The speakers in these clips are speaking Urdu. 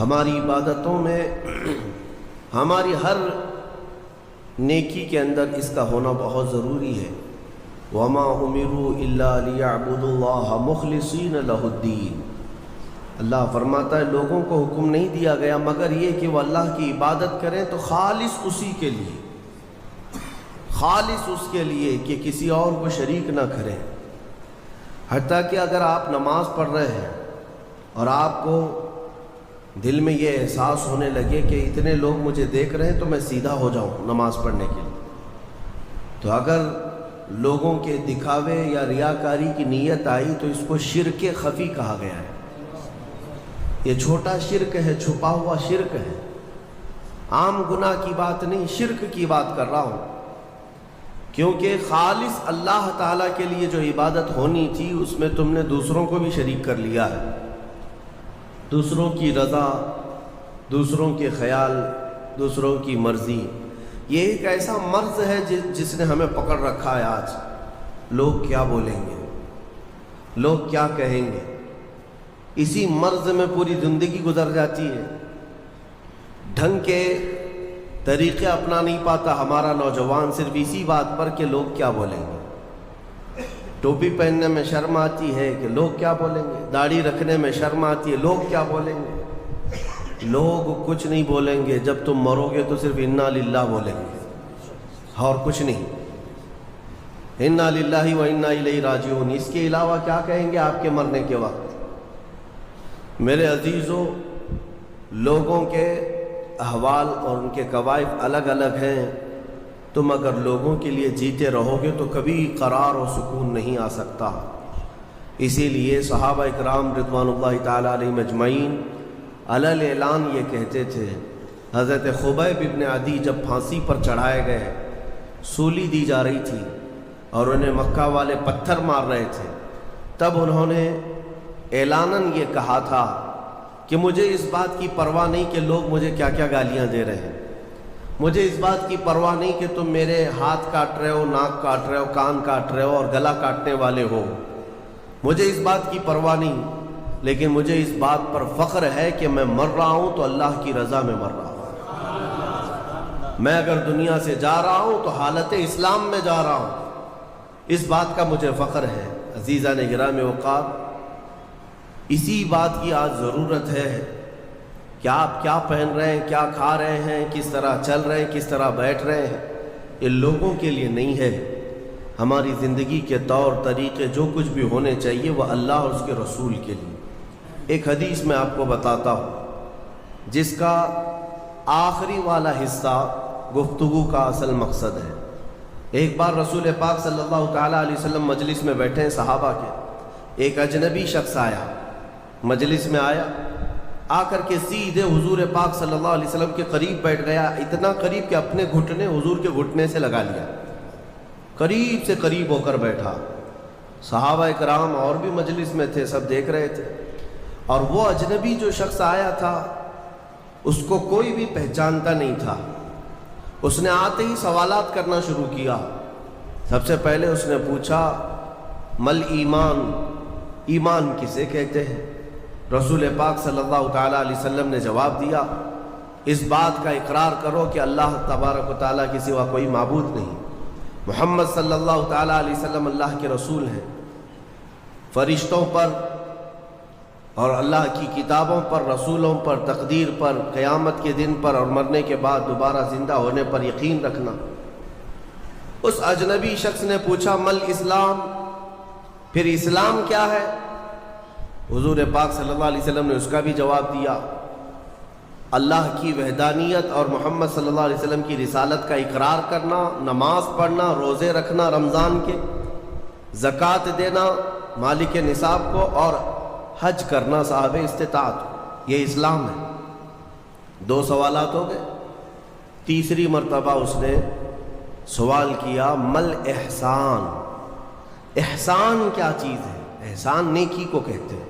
ہماری عبادتوں میں ہماری ہر نیکی کے اندر اس کا ہونا بہت ضروری ہے۔ وَمَا أُمِرُوا إِلَّا لِيَعْبُدُوا اللَّهَ مُخْلِصِينَ لَهُ الدِّينَ۔ اللہ فرماتا ہے لوگوں کو حکم نہیں دیا گیا مگر یہ کہ وہ اللہ کی عبادت کریں تو خالص اسی کے لیے، خالص اس کے لیے کہ کسی اور کو شریک نہ کریں۔ حتیٰ کہ اگر آپ نماز پڑھ رہے ہیں اور آپ کو دل میں یہ احساس ہونے لگے کہ اتنے لوگ مجھے دیکھ رہے ہیں تو میں سیدھا ہو جاؤں نماز پڑھنے کے لیے، تو اگر لوگوں کے دکھاوے یا ریاکاری کی نیت آئی تو اس کو شرک خفی کہا گیا ہے۔ یہ چھوٹا شرک ہے، چھپا ہوا شرک ہے، عام گناہ کی بات نہیں، شرک کی بات کر رہا ہوں، کیونکہ خالص اللہ تعالیٰ کے لیے جو عبادت ہونی تھی اس میں تم نے دوسروں کو بھی شریک کر لیا ہے۔ دوسروں کی رضا، دوسروں کے خیال، دوسروں کی مرضی، یہ ایک ایسا مرض ہے جس نے ہمیں پکڑ رکھا ہے۔ آج لوگ کیا بولیں گے، لوگ کیا کہیں گے، اسی مرض میں پوری زندگی گزر جاتی ہے۔ ڈھنگ کے طریقے اپنا نہیں پاتا ہمارا نوجوان صرف اسی بات پر کہ لوگ کیا بولیں گے۔ ٹوپی پہننے میں شرم آتی ہے کہ لوگ کیا بولیں گے، داڑھی رکھنے میں شرم آتی ہے لوگ کیا بولیں گے۔ لوگ کچھ نہیں بولیں گے، جب تم مرو گے تو صرف انا للہ بولیں گے اور کچھ نہیں، انا للہ و انا الیہ راجعون، اس کے علاوہ کیا کہیں گے آپ کے مرنے کے وقت۔ میرے عزیزو، لوگوں کے احوال اور ان کے قوائف الگ الگ ہیں، تم اگر لوگوں کے لیے جیتے رہو گے تو کبھی قرار و سکون نہیں آ سکتا۔ اسی لیے صحابہ اکرام رضوان اللہ تعالی علیہم اجمعین علل اعلان یہ کہتے تھے۔ حضرت خبیب ابن عدی جب پھانسی پر چڑھائے گئے، سولی دی جا رہی تھی اور انہیں مکہ والے پتھر مار رہے تھے، تب انہوں نے اعلاناً یہ کہا تھا کہ مجھے اس بات کی پرواہ نہیں کہ لوگ مجھے کیا کیا گالیاں دے رہے ہیں، مجھے اس بات کی پرواہ نہیں کہ تم میرے ہاتھ کاٹ رہے ہو، ناک کاٹ رہے ہو، کان کاٹ رہے ہو اور گلا کاٹنے والے ہو، مجھے اس بات کی پرواہ نہیں، لیکن مجھے اس بات پر فخر ہے کہ میں مر رہا ہوں تو اللہ کی رضا میں مر رہا ہوں۔ میں اگر دنیا سے جا رہا ہوں تو حالت اسلام میں جا رہا ہوں، اس بات کا مجھے فخر ہے۔ عزیزان گرامی وقار، اسی بات کی آج ضرورت ہے کہ آپ کیا پہن رہے ہیں، کیا کھا رہے ہیں، کس طرح چل رہے ہیں، کس طرح بیٹھ رہے ہیں، یہ لوگوں کے لیے نہیں ہے۔ ہماری زندگی کے طور طریقے جو کچھ بھی ہونے چاہیے وہ اللہ اور اس کے رسول کے لیے۔ ایک حدیث میں آپ کو بتاتا ہوں جس کا آخری والا حصہ گفتگو کا اصل مقصد ہے۔ ایک بار رسول پاک صلی اللہ تعالیٰ علیہ وسلم مجلس میں بیٹھے ہیں صحابہ کے، ایک اجنبی شخص آیا، مجلس میں آیا، آ کر کے سیدھے حضور پاک صلی اللہ علیہ وسلم کے قریب بیٹھ گیا، اتنا قریب کہ اپنے گھٹنے حضور کے گھٹنے سے لگا لیا، قریب سے قریب ہو کر بیٹھا۔ صحابہ کرام اور بھی مجلس میں تھے، سب دیکھ رہے تھے، اور وہ اجنبی جو شخص آیا تھا اس کو کوئی بھی پہچانتا نہیں تھا۔ اس نے آتے ہی سوالات کرنا شروع کیا۔ سب سے پہلے اس نے پوچھا مل ایمان، ایمان کسے کہتے ہیں؟ رسول پاک صلی اللہ تعالیٰ علیہ وسلم نے جواب دیا، اس بات کا اقرار کرو کہ اللہ تبارک و تعالیٰ کے سوا کوئی معبود نہیں، محمد صلی اللہ تعالیٰ علیہ وسلم اللہ کے رسول ہیں، فرشتوں پر اور اللہ کی کتابوں پر، رسولوں پر، تقدیر پر، قیامت کے دن پر اور مرنے کے بعد دوبارہ زندہ ہونے پر یقین رکھنا۔ اس اجنبی شخص نے پوچھا مل اسلام، پھر اسلام کیا ہے؟ حضور پاک صلی اللہ علیہ وسلم نے اس کا بھی جواب دیا، اللہ کی وحدانیت اور محمد صلی اللہ علیہ وسلم کی رسالت کا اقرار کرنا، نماز پڑھنا، روزے رکھنا رمضان کے، زکوٰۃ دینا مالک نصاب کو، اور حج کرنا صاحب استطاعت کو، یہ اسلام ہے۔ 2 سوالات ہو گئے۔ تیسری مرتبہ اس نے سوال کیا مل احسان، احسان کیا چیز ہے؟ احسان نیکی کو کہتے ہیں۔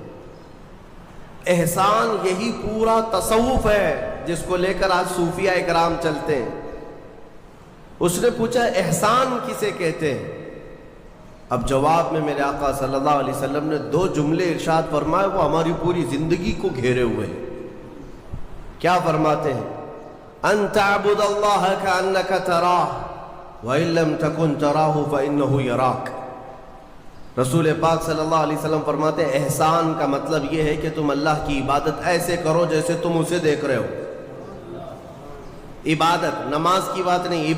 احسان یہی پورا تصوف ہے جس کو لے کر آج صوفیہ اکرام چلتے ہیں۔ اس نے پوچھا احسان کسے کہتے ہیں؟ اب جواب میں میرے آقا صلی اللہ علیہ وسلم نے 2 جملے ارشاد فرمائے، وہ ہماری پوری زندگی کو گھیرے ہوئے ہیں۔ کیا فرماتے ہیں؟ ان تعبد اللہ کأنک تراہ وإن لم تکن تراہ فإنہ یراک۔ رسول پاک صلی اللہ علیہ وسلم فرماتے ہیں احسان کا مطلب یہ ہے کہ تم اللہ کی عبادت ایسے کرو جیسے تم اسے دیکھ رہے ہو۔ عبادت، نماز کی بات نہیں،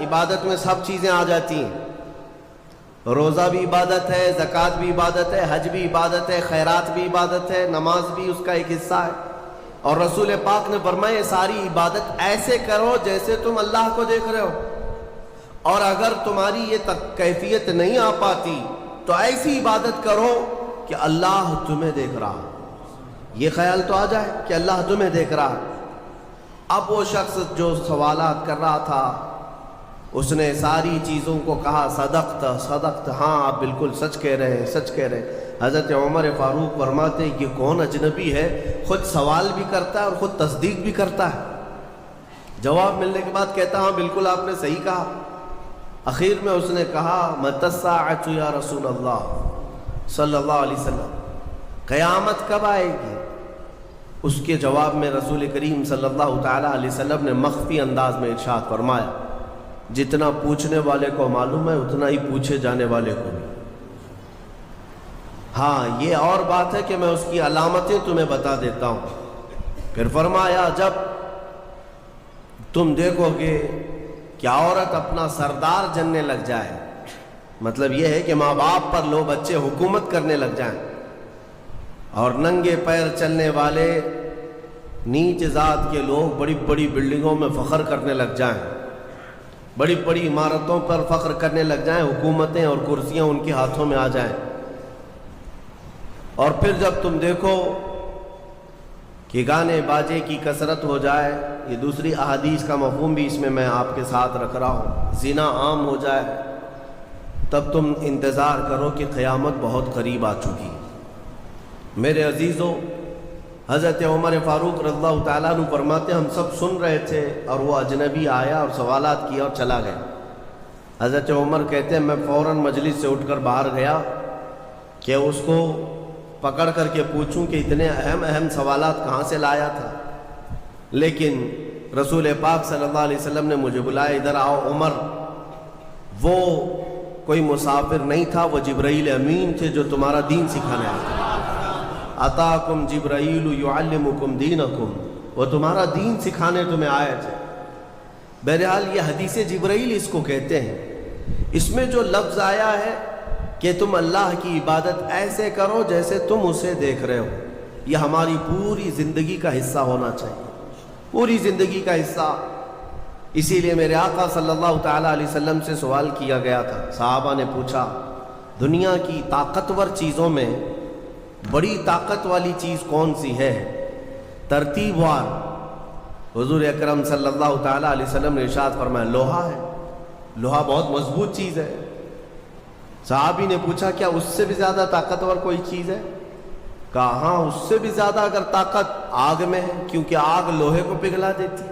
عبادت میں سب چیزیں آ جاتی ہیں۔ روزہ بھی عبادت ہے، زکوٰۃ بھی عبادت ہے، حج بھی عبادت ہے، خیرات بھی عبادت ہے، نماز بھی اس کا ایک حصہ ہے۔ اور رسول پاک نے فرمایا یہ ساری عبادت ایسے کرو جیسے تم اللہ کو دیکھ رہے ہو، اور اگر تمہاری یہ کیفیت نہیں آ پاتی تو ایسی عبادت کرو کہ اللہ تمہیں دیکھ رہا، یہ خیال تو آ جائے کہ اللہ تمہیں دیکھ رہا۔ اب وہ شخص جو سوالات کر رہا تھا اس نے ساری چیزوں کو کہا صدقت، ہاں آپ بالکل سچ کہہ رہے ہیں، سچ کہہ رہے ہیں۔ حضرت عمر فاروق فرماتے ہیں یہ کون اجنبی ہے، خود سوال بھی کرتا ہے اور خود تصدیق بھی کرتا ہے۔ جواب ملنے کے بعد کہتا ہاں بالکل آپ نے صحیح کہا۔ اخیر میں اس نے کہا متی الساعۃ یا رسول اللہ صلی اللہ علیہ وسلم، قیامت کب آئے گی؟ اس کے جواب میں رسول کریم صلی اللہ تعالیٰ علیہ وسلم نے مخفی انداز میں ارشاد فرمایا جتنا پوچھنے والے کو معلوم ہے اتنا ہی پوچھے جانے والے کو بھی۔ ہاں یہ اور بات ہے کہ میں اس کی علامتیں تمہیں بتا دیتا ہوں۔ پھر فرمایا جب تم دیکھو گے کہ عورت اپنا سردار جننے لگ جائے، مطلب یہ ہے کہ ماں باپ پر لو بچے حکومت کرنے لگ جائیں، اور ننگے پیر چلنے والے نیچ ذات کے لوگ بڑی بڑی بلڈنگوں میں فخر کرنے لگ جائیں، بڑی بڑی عمارتوں پر فخر کرنے لگ جائیں، حکومتیں اور کرسیاں ان کے ہاتھوں میں آ جائیں، اور پھر جب تم دیکھو کہ گانے باجے کی کثرت ہو جائے، یہ دوسری احادیث کا مفہوم بھی اس میں آپ کے ساتھ رکھ رہا ہوں، زنا عام ہو جائے، تب تم انتظار کرو کہ قیامت بہت قریب آ چکی۔ میرے عزیزوں، حضرت عمر فاروق رضی اللہ تعالیٰ عنہ فرماتے ہم سب سن رہے تھے اور وہ اجنبی آیا اور سوالات کیا اور چلا گیا۔ حضرت عمر کہتے ہیں میں فوراً مجلس سے اٹھ کر باہر گیا کہ اس کو پکڑ کر کے پوچھوں کہ اتنے اہم سوالات کہاں سے لایا تھا، لیکن رسول پاک صلی اللہ علیہ وسلم نے مجھے بلایا، ادھر آؤ عمر۔ وہ کوئی مسافر نہیں تھا، وہ جبرائیل امین تھے جو تمہارا دین سکھانے آئے تھے۔ اتاکم جبرائیل یعلمکم دینکم، وہ تمہارا دین سکھانے تمہیں آئے تھے۔ بہرحال یہ حدیث جبرائیل اس کو کہتے ہیں۔ اس میں جو لفظ آیا ہے کہ تم اللہ کی عبادت ایسے کرو جیسے تم اسے دیکھ رہے ہو، یہ ہماری پوری زندگی کا حصہ ہونا چاہیے، پوری زندگی کا حصہ۔ اسی لیے میرے آقا صلی اللہ تعالیٰ علیہ وسلم سے سوال کیا گیا تھا، صحابہ نے پوچھا دنیا کی طاقتور چیزوں میں بڑی طاقت والی چیز کون سی ہے؟ ترتیب وار حضور اکرم صلی اللہ تعالیٰ علیہ وسلم نے ارشاد فرمایا لوہا ہے، لوہا بہت مضبوط چیز ہے۔ صحابی نے پوچھا کیا اس سے بھی زیادہ طاقتور کوئی چیز ہے؟ کہا ہاں اس سے بھی زیادہ اگر طاقت آگ میں ہے، کیونکہ آگ لوہے کو پگھلا دیتی۔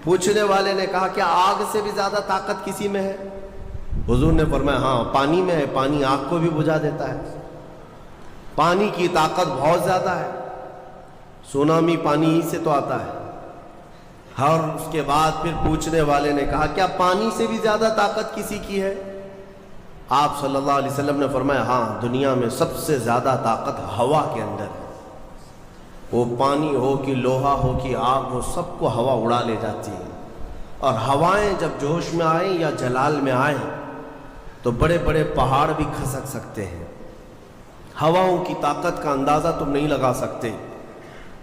پوچھنے والے نے کہا کیا آگ سے بھی زیادہ طاقت کسی میں ہے؟ حضور نے فرمایا ہاں پانی میں ہے، پانی آگ کو بھی بجھا دیتا ہے، پانی کی طاقت بہت زیادہ ہے، سونامی پانی ہی سے تو آتا ہے۔ اور اس کے بعد پھر پوچھنے والے نے کہا کیا پانی سے بھی زیادہ طاقت کسی کی ہے؟ آپ صلی اللہ علیہ وسلم نے فرمایا ہاں دنیا میں سب سے زیادہ طاقت ہوا کے اندر ہے، وہ پانی ہو کہ لوہا ہو کہ آگ ہو، سب کو ہوا اڑا لے جاتی ہے، اور ہوائیں جب جوش میں آئیں یا جلال میں آئیں تو بڑے بڑے پہاڑ بھی کھسک سکتے ہیں۔ ہواؤں کی طاقت کا اندازہ تم نہیں لگا سکتے،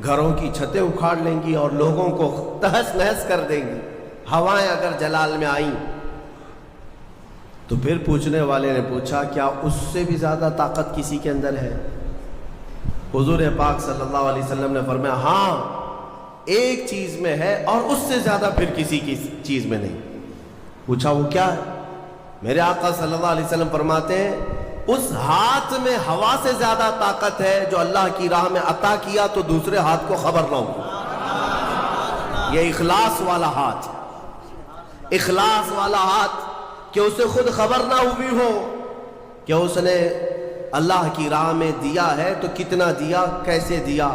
گھروں کی چھتیں اکھاڑ لیں گی اور لوگوں کو تہس نہس کر دیں گی ہوائیں اگر جلال میں آئیں۔ تو پھر پوچھنے والے نے پوچھا کیا اس سے بھی زیادہ طاقت کسی کے اندر ہے؟ حضور پاک صلی اللہ علیہ وسلم نے فرمایا ہاں ایک چیز میں ہے اور اس سے زیادہ پھر کسی کی چیز میں نہیں۔ پوچھا وہ کیا ہے؟ میرے آقا صلی اللہ علیہ وسلم فرماتے ہیں اس ہاتھ میں ہوا سے زیادہ طاقت ہے جو اللہ کی راہ میں عطا کیا تو دوسرے ہاتھ کو خبر نہ ہو۔ یہ اخلاص والا ہاتھ، اخلاص والا ہاتھ کہ اسے خود خبر نہ ہوئی ہو کہ اس نے اللہ کی راہ میں دیا ہے تو کتنا دیا، کیسے دیا۔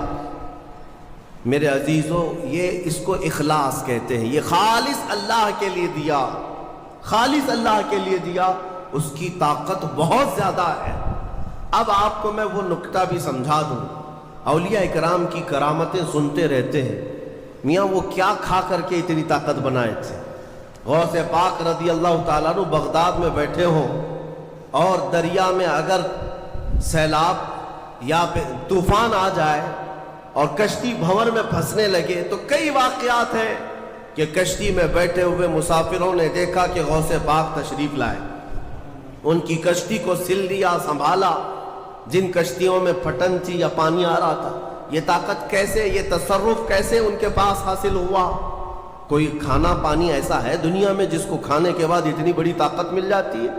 میرے عزیزوں یہ اس کو اخلاص کہتے ہیں، یہ خالص اللہ کے لیے دیا، خالص اللہ کے لیے دیا، اس کی طاقت بہت زیادہ ہے۔ اب آپ کو میں وہ نکتہ بھی سمجھا دوں، اولیاء اکرام کی کرامتیں سنتے رہتے ہیں، میاں وہ کیا کھا کر کے اتنی طاقت بنائے تھے۔ غوث پاک رضی اللہ تعالیٰ عنہ بغداد میں بیٹھے ہوں اور دریا میں اگر سیلاب یا طوفان آ جائے اور کشتی بھنور میں پھنسنے لگے تو کئی واقعات ہیں کہ کشتی میں بیٹھے ہوئے مسافروں نے دیکھا کہ غوث پاک تشریف لائے، ان کی کشتی کو سل لیا، سنبھالا۔ جن کشتیوں میں پھٹن تھی یا پانی آ رہا تھا، یہ طاقت کیسے، یہ تصرف کیسے ان کے پاس حاصل ہوا؟ کوئی کھانا پانی ایسا ہے دنیا میں جس کو کھانے کے بعد اتنی بڑی طاقت مل جاتی ہے؟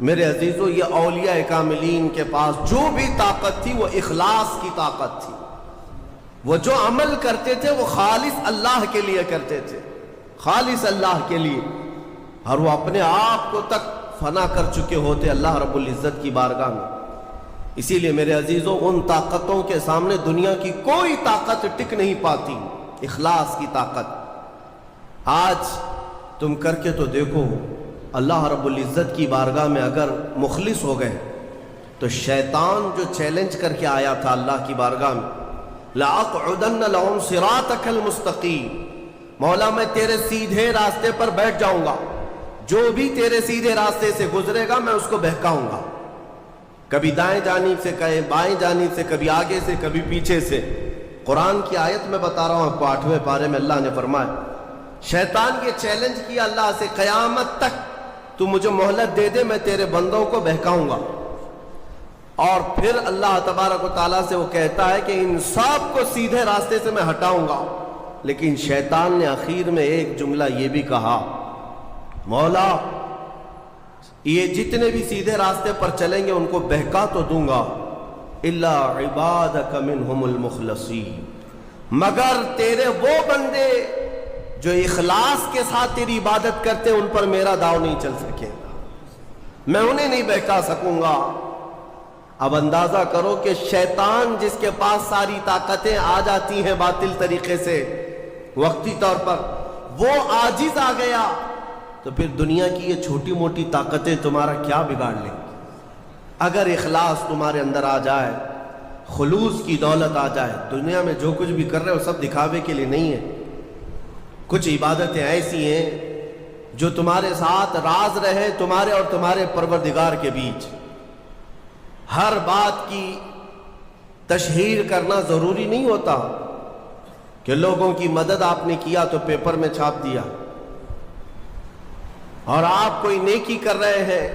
میرے عزیزو یہ اولیاء کاملین کے پاس جو بھی طاقت تھی وہ اخلاص کی طاقت تھی، وہ جو عمل کرتے تھے وہ خالص اللہ کے لیے کرتے تھے، خالص اللہ کے لیے، اور وہ اپنے آپ کو تک فنا کر چکے ہوتے اللہ رب العزت کی بارگاہ میں۔ اسی لیے میرے عزیزوں ان طاقتوں کے سامنے دنیا کی کوئی طاقت ٹک نہیں پاتی، اخلاص کی طاقت۔ آج تم کر کے تو دیکھو، اللہ رب العزت کی بارگاہ میں اگر مخلص ہو گئے تو شیطان جو چیلنج کر کے آیا تھا اللہ کی بارگاہ میں، لَأَقْعُدَنَّ لَهُمْ صِرَاطَكَ الْمُسْتَقِيمَ، مولا میں تیرے سیدھے راستے پر بیٹھ جاؤں گا، جو بھی تیرے سیدھے راستے سے گزرے گا میں اس کو بہکاؤں گا، کبھی دائیں جانب سے، کبھی بائیں جانب سے، کبھی آگے سے، کبھی پیچھے سے۔ قرآن کی آیت میں بتا رہا ہوں آپ کو، 8ویں پارے میں اللہ نے فرمایا، شیطان یہ چیلنج کیا اللہ سے، قیامت تک تو مجھے مہلت دے دے، میں تیرے بندوں کو بہکاؤں گا۔ اور پھر اللہ تبارک و تعالیٰ سے وہ کہتا ہے کہ ان سب کو سیدھے راستے سے میں ہٹاؤں گا، لیکن شیطان نے آخر میں ایک جملہ یہ بھی کہا، مولا یہ جتنے بھی سیدھے راستے پر چلیں گے ان کو بہکا تو دوں گا، الا عبادک منہم المخلصین، مگر تیرے وہ بندے جو اخلاص کے ساتھ تیری عبادت کرتے ان پر میرا داؤ نہیں چل سکے گا، میں انہیں نہیں بہکا سکوں گا۔ اب اندازہ کرو کہ شیطان جس کے پاس ساری طاقتیں آ جاتی ہیں باطل طریقے سے وقتی طور پر، وہ عاجز آ گیا تو پھر دنیا کی یہ چھوٹی موٹی طاقتیں تمہارا کیا بگاڑ لیں گی؟ اگر اخلاص تمہارے اندر آ جائے، خلوص کی دولت آ جائے، دنیا میں جو کچھ بھی کر رہے ہو سب دکھاوے کے لیے نہیں ہے، کچھ عبادتیں ایسی ہیں جو تمہارے ساتھ راز رہے تمہارے اور تمہارے پروردگار کے بیچ۔ ہر بات کی تشہیر کرنا ضروری نہیں ہوتا کہ لوگوں کی مدد آپ نے کیا تو پیپر میں چھاپ دیا، اور آپ کوئی نیکی کر رہے ہیں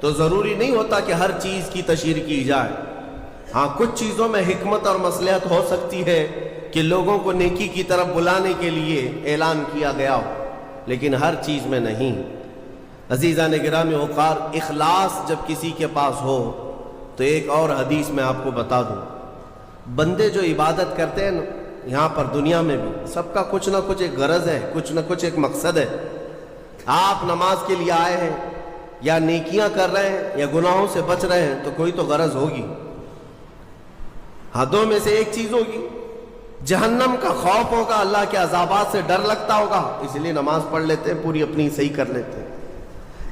تو ضروری نہیں ہوتا کہ ہر چیز کی تشہیر کی جائے۔ ہاں کچھ چیزوں میں حکمت اور مصلحت ہو سکتی ہے کہ لوگوں کو نیکی کی طرف بلانے کے لیے اعلان کیا گیا ہو، لیکن ہر چیز میں نہیں۔ عزیزان گرامی وقار، اخلاص جب کسی کے پاس ہو تو ایک اور حدیث میں آپ کو بتا دوں، بندے جو عبادت کرتے ہیں یہاں پر دنیا میں بھی، سب کا کچھ نہ کچھ ایک غرض ہے، کچھ نہ کچھ ایک مقصد ہے۔ آپ نماز کے لیے آئے ہیں یا نیکیاں کر رہے ہیں یا گناہوں سے بچ رہے ہیں تو کوئی تو غرض ہوگی، حدوں میں سے ایک چیز ہوگی، جہنم کا خوف ہوگا، اللہ کے عذابات سے ڈر لگتا ہوگا، اس لیے نماز پڑھ لیتے ہیں، پوری اپنی صحیح کر لیتے ہیں،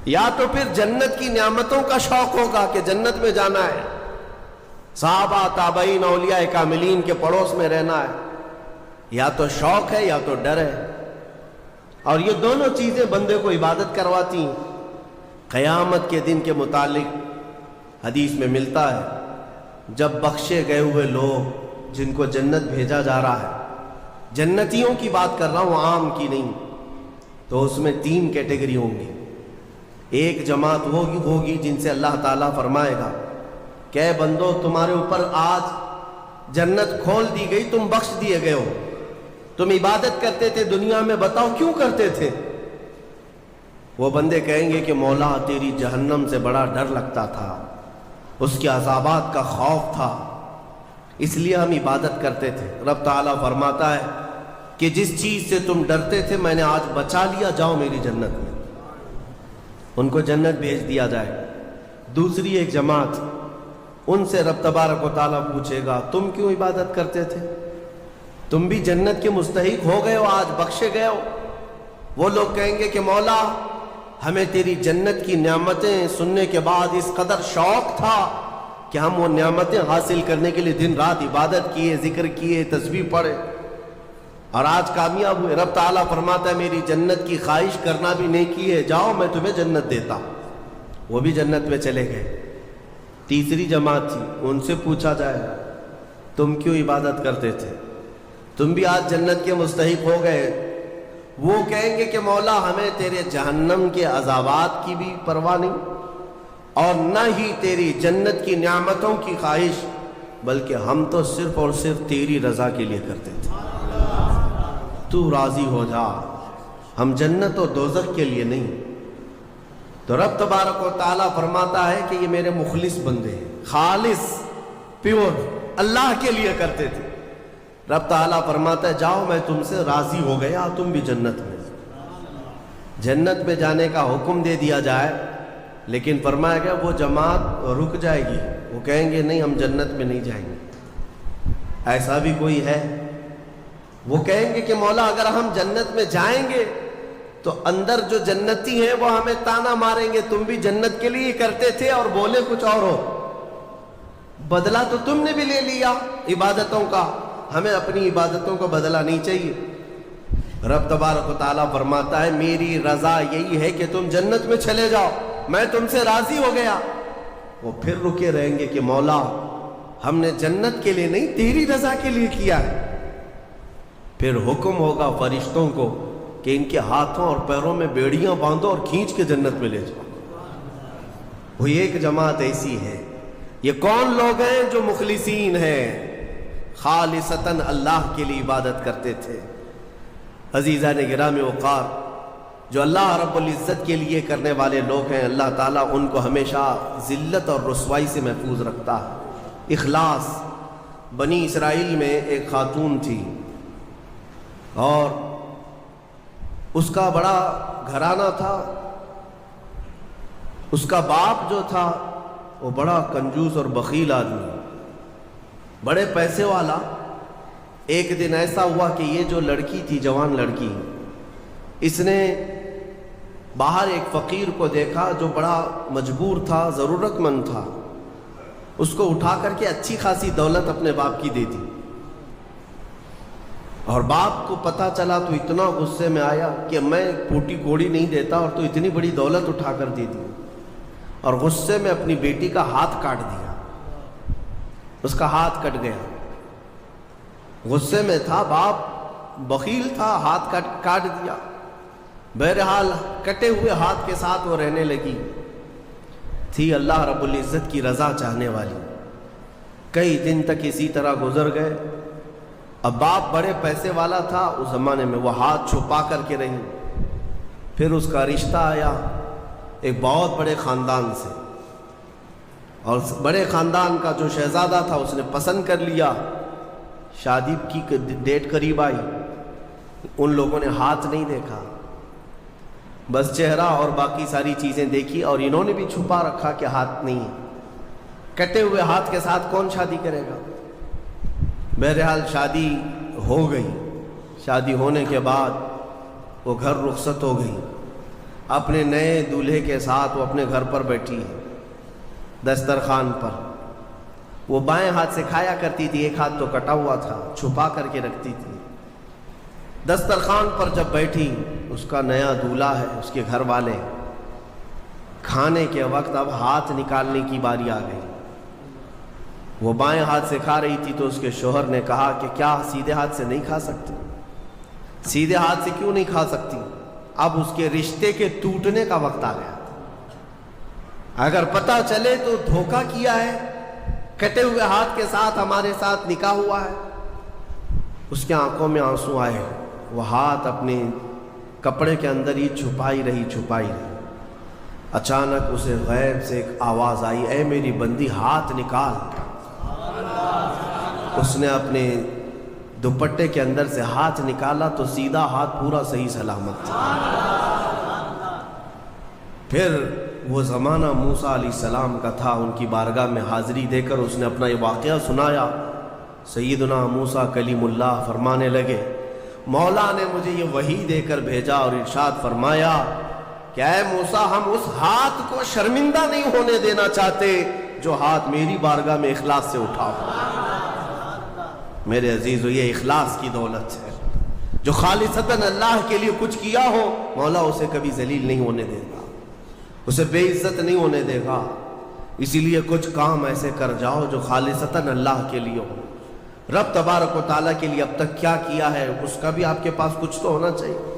یا تو پھر جنت کی نعمتوں کا شوق ہوگا کہ جنت میں جانا ہے، صحابہ تابعین اولیاء کاملین کے پڑوس میں رہنا ہے، یا تو شوق ہے یا تو ڈر ہے، اور یہ دونوں چیزیں بندے کو عبادت کرواتی ہیں۔ قیامت کے دن کے متعلق حدیث میں ملتا ہے، جب بخشے گئے ہوئے لوگ جن کو جنت بھیجا جا رہا ہے، جنتیوں کی بات کر رہا ہوں عام کی نہیں، تو اس میں 3 کیٹیگری ہوں گی۔ ایک جماعت ہوگی جن سے اللہ تعالیٰ فرمائے گا کہ اے بندو تمہارے اوپر آج جنت کھول دی گئی، تم بخش دیے گئے ہو، تم عبادت کرتے تھے دنیا میں، بتاؤ کیوں کرتے تھے؟ وہ بندے کہیں گے کہ مولا تیری جہنم سے بڑا ڈر لگتا تھا، اس کے عذابات کا خوف تھا، اس لیے ہم عبادت کرتے تھے۔ رب تعالیٰ فرماتا ہے کہ جس چیز سے تم ڈرتے تھے میں نے آج بچا لیا، جاؤ میری جنت میں، ان کو جنت بھیج دیا جائے۔ دوسری ایک جماعت، ان سے رب تبارک و تعالیٰ پوچھے گا تم کیوں عبادت کرتے تھے؟ تم بھی جنت کے مستحق ہو گئے ہو، آج بخشے گئے ہو۔ وہ لوگ کہیں گے کہ مولا ہمیں تیری جنت کی نعمتیں سننے کے بعد اس قدر شوق تھا کہ ہم وہ نعمتیں حاصل کرنے کے لیے دن رات عبادت کیے، ذکر کیے، تسبیح پڑھے، اور آج کامیاب ہوئے۔ رب تعالیٰ فرماتا ہے میری جنت کی خواہش کرنا بھی نہیں کی ہے، جاؤ میں تمہیں جنت دیتا ہوں۔ وہ بھی جنت میں چلے گئے۔ تیسری جماعت تھی، ان سے پوچھا جائے تم کیوں عبادت کرتے تھے، تم بھی آج جنت کے مستحق ہو گئے۔ وہ کہیں گے کہ مولا ہمیں تیرے جہنم کے عذابات کی بھی پرواہ نہیں، اور نہ ہی تیری جنت کی نعمتوں کی خواہش، بلکہ ہم تو صرف اور صرف تیری رضا کے لیے کرتے تھے، تو راضی ہو جا، ہم جنت و دوزخ کے لیے نہیں۔ تو رب تبارک و تعالیٰ فرماتا ہے کہ یہ میرے مخلص بندے ہیں، خالص پیور اللہ کے لیے کرتے تھے۔ رب تعالیٰ فرماتا ہے جاؤ میں تم سے راضی ہو گیا، تم بھی جنت میں۔ جنت میں جانے کا حکم دے دیا جائے، لیکن فرمایا گیا وہ جماعت رک جائے گی، وہ کہیں گے نہیں ہم جنت میں نہیں جائیں گے۔ ایسا بھی کوئی ہے؟ وہ کہیں گے کہ مولا اگر ہم جنت میں جائیں گے تو اندر جو جنتی ہیں وہ ہمیں تانا ماریں گے، تم بھی جنت کے لیے کرتے تھے اور بولے کچھ اور ہو، بدلہ تو تم نے بھی لے لیا عبادتوں کا، ہمیں اپنی عبادتوں کا بدلہ نہیں چاہیے۔ رب تبارک و تعالیٰ فرماتا ہے میری رضا یہی ہے کہ تم جنت میں چلے جاؤ، میں تم سے راضی ہو گیا۔ وہ پھر رکے رہیں گے کہ مولا ہم نے جنت کے لیے نہیں تیری رضا کے لیے کیا ہے۔ پھر حکم ہوگا فرشتوں کو کہ ان کے ہاتھوں اور پیروں میں بیڑیاں باندھو اور کھینچ کے جنت میں لے جاؤ۔ وہ ایک جماعت ایسی ہے۔ یہ کون لوگ ہیں جو مخلصین ہیں، خالصتاً اللہ کے لیے عبادت کرتے تھے۔ عزیزان گرامی وقار، جو اللہ رب العزت کے لیے کرنے والے لوگ ہیں، اللہ تعالیٰ ان کو ہمیشہ ذلت اور رسوائی سے محفوظ رکھتا ہے۔ اخلاص۔ بنی اسرائیل میں ایک خاتون تھی اور اس کا بڑا گھرانہ تھا۔ اس کا باپ جو تھا وہ بڑا کنجوس اور بخیل آدمی، بڑے پیسے والا۔ ایک دن ایسا ہوا کہ یہ جو لڑکی تھی، جوان لڑکی، اس نے باہر ایک فقیر کو دیکھا جو بڑا مجبور تھا، ضرورت مند تھا، اس کو اٹھا کر کے اچھی خاصی دولت اپنے باپ کی دے دی۔ اور باپ کو پتہ چلا تو اتنا غصے میں آیا کہ میں پوٹی کوڑی نہیں دیتا اور تو اتنی بڑی دولت اٹھا کر دے دی، اور غصے میں اپنی بیٹی کا ہاتھ کاٹ دیا۔ اس کا ہاتھ کٹ گیا، غصے میں تھا باپ، بخیل تھا، ہاتھ کاٹ دیا۔ بہرحال کٹے ہوئے ہاتھ کے ساتھ وہ رہنے لگی۔ تھی اللہ رب العزت کی رضا چاہنے والی۔ کئی دن تک اسی طرح گزر گئے۔ اب باپ بڑے پیسے والا تھا اس زمانے میں، وہ ہاتھ چھپا کر کے رہی۔ پھر اس کا رشتہ آیا ایک بہت بڑے خاندان سے، اور بڑے خاندان کا جو شہزادہ تھا اس نے پسند کر لیا۔ شادی کی ڈیٹ قریب آئی، ان لوگوں نے ہاتھ نہیں دیکھا، بس چہرہ اور باقی ساری چیزیں دیکھی، اور انہوں نے بھی چھپا رکھا کہ ہاتھ نہیں ہے۔ کٹے ہوئے ہاتھ کے ساتھ کون شادی کرے گا؟ بہرحال شادی ہو گئی۔ شادی ہونے کے بعد وہ گھر رخصت ہو گئی، اپنے نئے دولہے کے ساتھ وہ اپنے گھر پر بیٹھی ہے دسترخوان پر۔ وہ بائیں ہاتھ سے کھایا کرتی تھی، ایک ہاتھ تو کٹا ہوا تھا، چھپا کر کے رکھتی تھی۔ دسترخوان پر جب بیٹھی، اس کا نیا دولہا ہے، اس کے گھر والے، کھانے کے وقت اب ہاتھ نکالنے کی باری آ گئی۔ وہ بائیں ہاتھ سے کھا رہی تھی تو اس کے شوہر نے کہا کہ کیا سیدھے ہاتھ سے نہیں کھا سکتی؟ سیدھے ہاتھ سے کیوں نہیں کھا سکتی؟ اب اس کے رشتے کے ٹوٹنے کا وقت آ گیا تھا۔ اگر پتہ چلے تو دھوکہ کیا ہے، کٹے ہوئے ہاتھ کے ساتھ ہمارے ساتھ نکاح ہوا ہے۔ اس کے آنکھوں میں آنسو آئے، وہ ہاتھ اپنے کپڑے کے اندر ہی چھپائی رہی۔ اچانک اسے غیب سے ایک آواز آئی، اے میری بندی ہاتھ نکال۔ اس نے اپنے دوپٹے کے اندر سے ہاتھ نکالا تو سیدھا ہاتھ پورا صحیح سلامت تھا۔ پھر وہ زمانہ موسیٰ علیہ السلام کا تھا، ان کی بارگاہ میں حاضری دے کر اس نے اپنا یہ واقعہ سنایا۔ سیدنا موسیٰ کلیم اللہ فرمانے لگے مولا نے مجھے یہ وحی دے کر بھیجا اور ارشاد فرمایا کہ اے موسیٰ ہم اس ہاتھ کو شرمندہ نہیں ہونے دینا چاہتے جو ہاتھ میری بارگاہ میں اخلاص سے اٹھا ہو۔ میرے عزیزو یہ اخلاص کی دولت ہے، جو خالصتاً اللہ کے لیے کچھ کیا ہو مولا اسے کبھی ذلیل نہیں ہونے دے گا، اسے بے عزت نہیں ہونے دے گا۔ اسی لیے کچھ کام ایسے کر جاؤ جو خالصتاً اللہ کے لیے ہو۔ رب تبارک و تعالیٰ کے لیے اب تک کیا کیا ہے اس کا بھی آپ کے پاس کچھ تو ہونا چاہیے۔